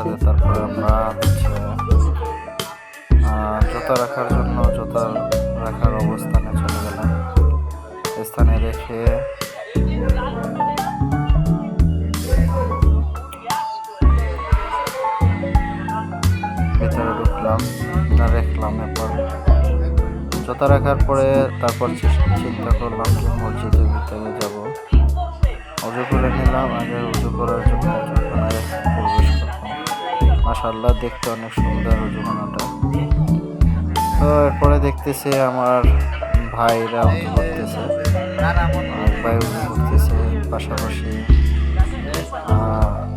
সাথে। তারপরে আমরা জুতা রাখার জন্য জুতা রাখার অবস্থানে চলে গেলাম। স্থানে রেখে ভেতরে ঢুকলাম, রাখলাম। এরপর জুতা রাখার পরে তারপর চিন্তা করলাম যে মসজিদের ভিতরে যাব। অজু করে নিলাম। আগে অজু করার জন্য অজুখানায় প্রবেশ করলাম। মাশাআল্লাহ, দেখতে অনেক সুন্দর অজুখানাটা। তো এরপরে দেখতেছি আমার ভাইরা উজু করতেছে, ভাই উজু করতেছে, পাশাপাশি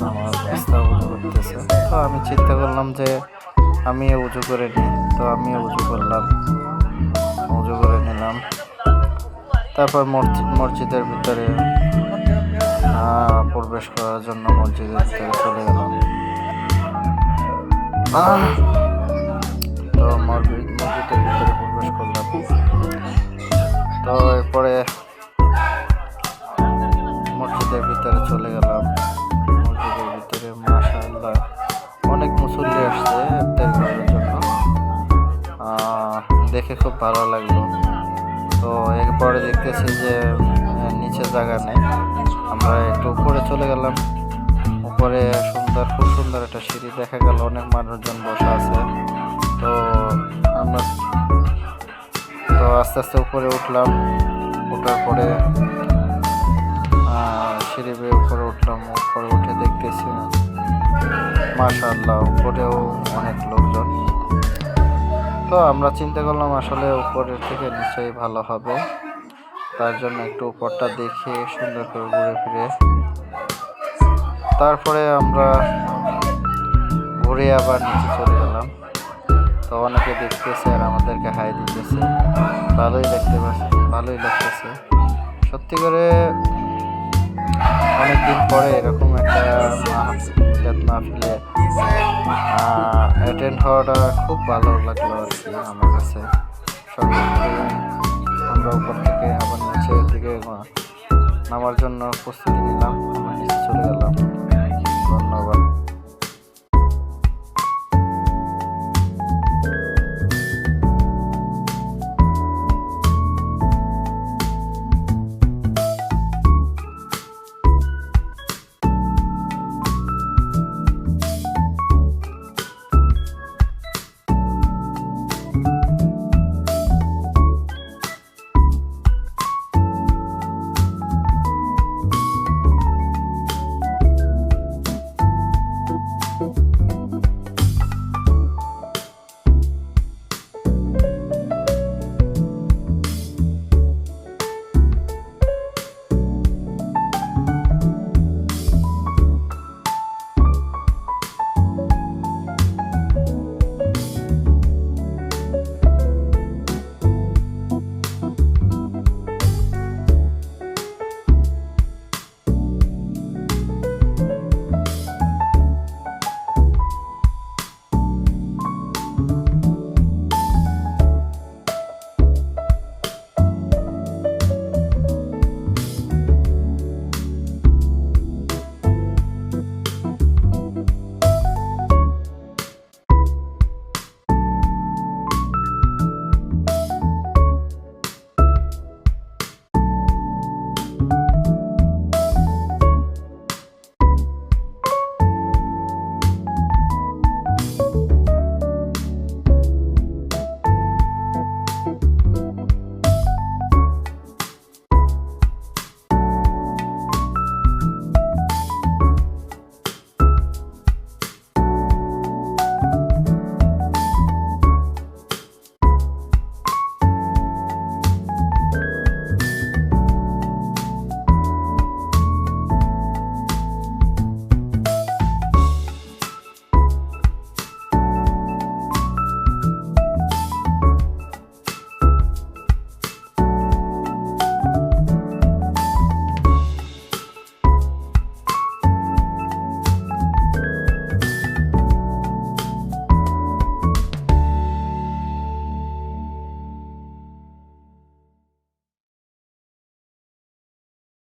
আমার ভাস্তা উজু করতেছে। তো আমি চিন্তা করলাম যে আমি উজু করে নিই। তো আমি উজু করলাম, উজু করে নিলাম। তারপর মসজিদের ভিতরে প্রবেশ করার জন্য মসজিদের ভিতরে চলে গেলাম। তো মসজিদের ভিতরে প্রবেশ করলাম। তো এরপরে মসজিদের ভিতরে চলে গেলাম। মসজিদের ভিতরে মাশাআল্লাহ অনেক মুসল্লি আসছে ইফতার করার জন্য। দেখে খুব ভালো লাগলো। তো এরপরে দেখতেছি যে নিচে জায়গা নেই, আমরা একটু উপরে চলে গেলাম। উপরে খুব সুন্দর একটা সিঁড়ি দেখা গেল, অনেক মানুষজন বসে আছে। তো আমরা আস্তে আস্তে উপরে উঠলাম। ওঠার পরে সিঁড়ি বেয়ে উপরে উঠলাম। উপরে উঠে দেখতেছি মাশাআল্লাহ উপরেও অনেক লোকজন। তো আমরা চিন্তা করলাম আসলে উপরের থেকে নিচেই ভালো হবে। তার জন্য একটু উপরটা দেখে সুন্দর করে ঘুরে ফিরে তারপরে আমরা ঘুরে আবার নিচে চলে গেলাম। তো অনেকে দেখতেছে আর আমাদেরকে হাই দিতেছে। ভালোই লাগতেছে। সত্যি করে অনেকদিন পরে এরকম একটা মাহফিলে অ্যাটেন্ড হওয়াটা খুব ভালো লাগলো আর কি আমার কাছে। আমরা উপর থেকে আবার নিচের দিকে নামার জন্য প্রস্তুতি নিলাম। আমরা নিচে চলে গেলাম।